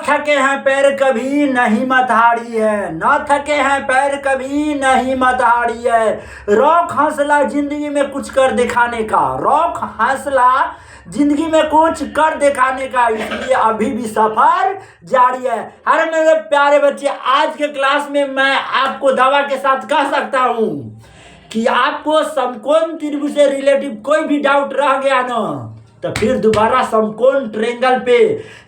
थके हैं पैर कभी नहीं मत हारी है, न थके हैं पैर कभी नहीं मत हारी है। रौक हौसला जिंदगी में कुछ कर दिखाने का, रौक हौसला जिंदगी में कुछ कर दिखाने का, इसलिए अभी भी सफर जारी है। अरे मेरे प्यारे बच्चे, आज के क्लास में मैं आपको दावा के साथ कह सकता हूं कि आपको समकोण त्रिभुज से रिलेटिव कोई भी डाउट रह गया ना, तो फिर दोबारा समकोण ट्रायंगल पे,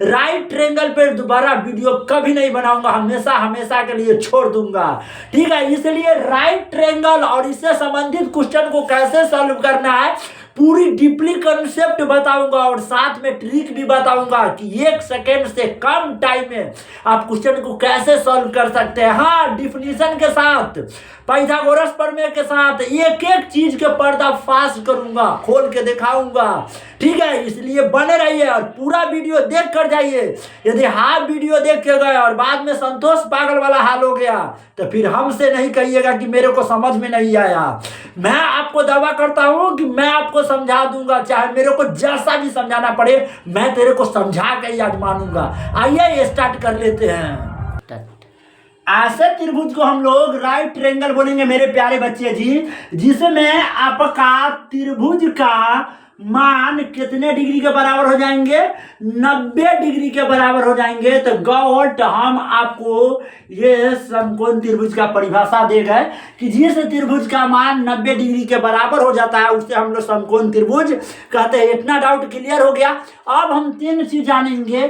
राइट ट्रायंगल पे दोबारा वीडियो कभी नहीं बनाऊंगा, हमेशा हमेशा के लिए छोड़ दूंगा। ठीक है, इसलिए राइट ट्रायंगल और इससे संबंधित क्वेश्चन को कैसे सॉल्व करना है पूरी डीपली कंसेप्ट बताऊंगा और साथ में ट्रिक भी बताऊंगा कि 1 सेकेंड से कम टाइम में आप क्वेश्चन को कैसे सॉल्व कर सकते हैं। हाँ, डिफिनीशन के साथ, पाइथागोरस प्रमेय के साथ एक एक चीज के पर्दाफाश करूंगा, खोल के दिखाऊंगा। ठीक है, इसलिए बने रहिए और पूरा वीडियो देख कर जाइए। यदि हाफ वीडियो देख के गए और बाद में संतोष पागल वाला हाल हो गया तो फिर हमसे नहीं कहिएगा कि मेरे को समझ में नहीं आया। मैं आपको दावा करता हूं कि मैं आपको समझा दूंगा, चाहे मेरे को जैसा भी समझाना पड़े, मैं तेरे को समझा के याद मानूंगा। आइए स्टार्ट कर लेते हैं। ऐसे त्रिभुज को हम लोग राइट ट्रायंगल बोलेंगे मेरे प्यारे बच्चे जी, जिसमें आपका त्रिभुज का मान कितने डिग्री के बराबर हो जाएंगे? 90 डिग्री के बराबर हो जाएंगे। तो गॉड हम आपको ये समकोण त्रिभुज का परिभाषा दे गए कि जिस त्रिभुज का मान 90 डिग्री के बराबर हो जाता है उसे हम लोग समकोण त्रिभुज कहते हैं। इतना डाउट क्लियर हो गया। अब हम 3 चीज जानेंगे।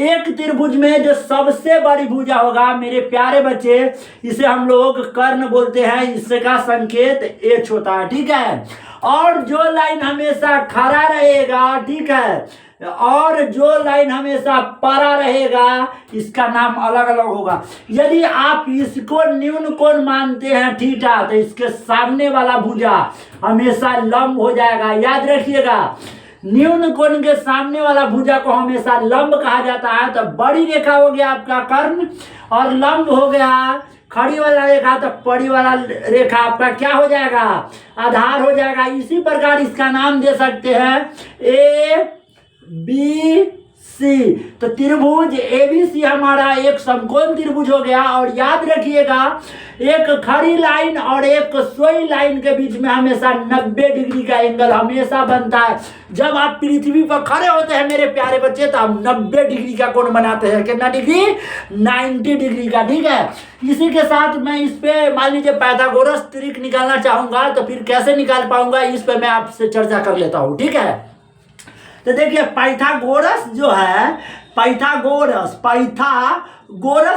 एक त्रिभुज में जो सबसे बड़ी भुजा होगा मेरे प्यारे बच्चे, इसे हम लोग कर्ण बोलते हैं, इसका संकेत H होता है। ठीक है, और जो लाइन हमेशा खड़ा रहेगा, ठीक है, और जो लाइन हमेशा परा रहेगा, इसका नाम अलग अलग होगा। यदि आप इसको न्यून कोण मानते हैं थीटा, तो इसके सामने वाला भुजा हमेशा लंब हो जाएगा। याद रखिएगा, न्यून कोण के सामने वाला भुजा को हमेशा लंब कहा जाता है। तो बड़ी रेखा हो गया आपका कर्ण और लंब हो गया खड़ी वाला रेखा, तो पड़ी वाला रेखा आपका क्या हो जाएगा? आधार हो जाएगा। इसी प्रकार इसका नाम दे सकते हैं ABC। तो त्रिभुज ABC हमारा एक समकोण त्रिभुज हो गया। और याद रखिएगा, एक खड़ी लाइन और एक सोई लाइन के बीच में हमेशा 90 डिग्री का एंगल हमेशा बनता है। जब आप पृथ्वी पर खड़े होते हैं मेरे प्यारे बच्चे, तो हम 90 डिग्री का कोण बनाते हैं। कितना डिग्री? 90 डिग्री का। ठीक है, इसी के साथ मैं इस पे मान लीजिए पाइथागोरस त्रिक निकालना चाहूंगा, तो फिर कैसे निकाल पाऊंगा इस पे मैं आपसे चर्चा कर लेता हूं। ठीक है, तो देखिए पाइथागोरस जो है, पाइथागोरस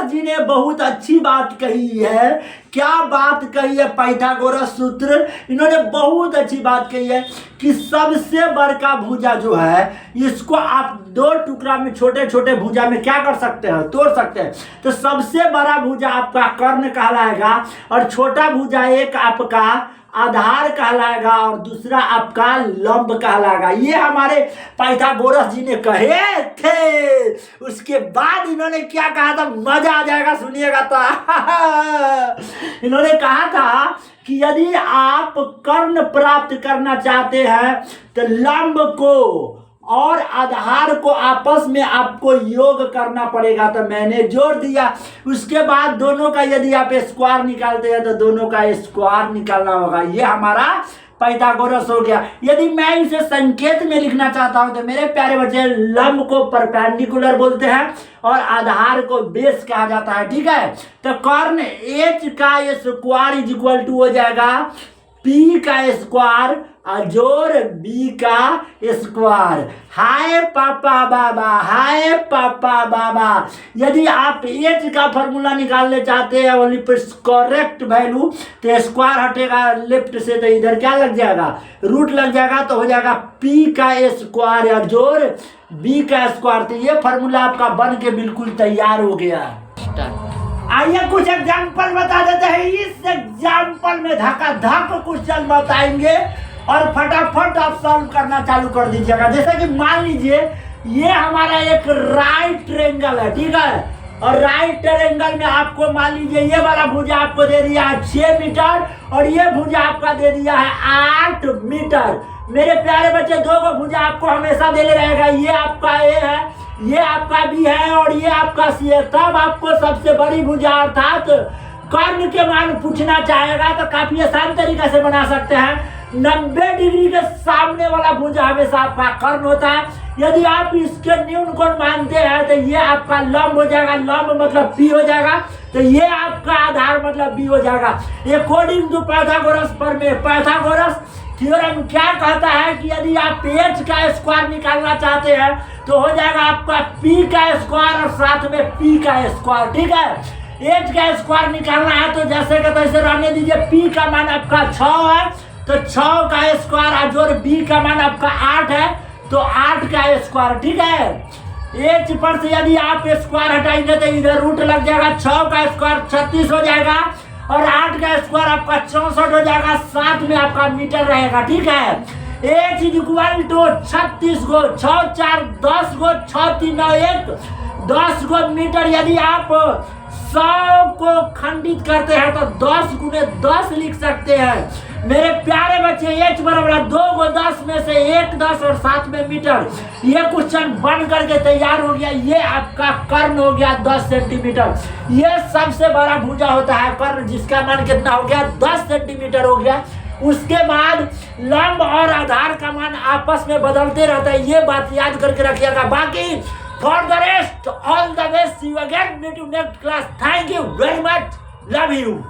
जी ने बहुत अच्छी बात कही है। क्या बात कही है? पाइथागोरस सूत्र, इन्होंने बहुत अच्छी बात कही है कि सबसे बड़का भुजा जो है, इसको आप 2 टुकड़ा में, छोटे छोटे भुजा में क्या कर सकते हैं? तोड़ सकते हैं। तो सबसे बड़ा भुजा आपका कर्ण कहलाएगा और छोटा भुजा एक आपका आधार कहलाएगा और दूसरा आपका लंब कहलाएगा। ये हमारे पाइथागोरस जी ने कहे थे। उसके बाद इन्होंने क्या कहा था? मजा आ जाएगा, सुनिएगा तो। इन्होंने कहा था कि यदि आप कर्ण प्राप्त करना चाहते हैं तो लंब को और आधार को आपस में आपको योग करना पड़ेगा। तो मैंने जोड़ दिया। उसके बाद दोनों का यदि आप स्क्वायर निकालते हैं तो दोनों का स्क्वायर निकालना होगा। ये हमारा पाइथागोरस हो गया। यदि मैं इसे संकेत में लिखना चाहता हूं तो मेरे प्यारे बच्चे, लंब को परपेंडिकुलर बोलते हैं और आधार को बेस कहा जाता है। ठीक है, तो कर्ण H का स्क्वायर इज इक्वल टू हो जाएगा P का स्क्वायर जोड़ B का स्क्वायर। हाय पापा बाबा, हाय पापा बाबा। यदि आप H का फॉर्मूला निकालने चाहते हैं ओनली करेक्ट वैल्यू, तो स्क्वायर हटेगा लेफ्ट से, तो इधर क्या लग जाएगा? रूट लग जाएगा। तो हो जाएगा P का स्क्वायर और जोड़ B का स्क्वायर। तो ये फॉर्मूला आपका बन के बिल्कुल तैयार हो गया। आइए कुछ एग्जाम्पल बता देते हैं। इस एग्जाम्पल में धक्का धक क्वेश्चन बताएंगे और फटाफट आप सॉल्व करना चालू कर दीजिएगा। जैसे कि मान लीजिए ये हमारा एक राइट ट्रायंगल है। ठीक है, और राइट ट्रायंगल में आपको मान लीजिए ये वाला भुजा आपको दे दिया है 6 मीटर और ये भुजा आपका दे दिया है 8 मीटर। मेरे प्यारे बच्चे, 2 भुजा आपको हमेशा दे रहेगा। ये आपका A है, ये आपका बी है और ये आपका सी है। तब आपको सबसे बड़ी भुजा अर्थात कर्ण के मान पूछना चाहेगा तो काफी आसान तरीके से बना सकते हैं। 90 डिग्री के सामने वाला भुजा हमेशा आपका कर्ण होता है। यदि आप इसके न्यून कोण मानते हैं तो ये आपका लंब हो जाएगा, लंब मतलब पी हो जाएगा, तो ये आपका आधार मतलब बी हो जाएगा। According to Pythagoras Pythagoras theorem क्या कहता है कि यदि आप एच का स्क्वायर निकालना चाहते हैं तो हो जाएगा आपका पी का स्क्वायर और साथ में पी का स्क्वायर। ठीक है, एच का स्क्वायर निकालना है तो जैसे कि तैसे रहने दीजिए। पी का मान आपका 6 है तो 6 का स्क्वायर जोड़ बी का मान आपका 8 है तो 8 का स्क्वायर। ठीक है, एच पर से यदि आप स्क्वायर हटाएंगे तो इधर रूट लग जाएगा। 6 का स्क्वायर 36 हो जाएगा और 8 का स्क्वायर आपका 64 हो जाएगा, साथ में आपका मीटर रहेगा। ठीक है, एच इज इक्वल टू 36 गो 6 4 10 गो 6 3 9 1 10 गो मीटर। यदि आप 100 को खंडित करते हैं तो 10 गुने 10 लिख सकते हैं। मेरे प्यारे बच्चे, एच बराबर 2 को 10 में से 1 10 और साथ में मीटर। ये क्वेश्चन बन करके तैयार हो गया। ये आपका कर्ण हो गया 10 सेंटीमीटर। ये सबसे बड़ा भुजा होता है कर्ण, जिसका मान कितना हो गया 10 सेंटीमीटर हो गया। उसके बाद लंब और आधार का मान आपस में बदलते रहता है, ये बात याद करके रखिएगा। बाकी for the rest, all the best, see you again, meet you next class. Thank you very much, love you.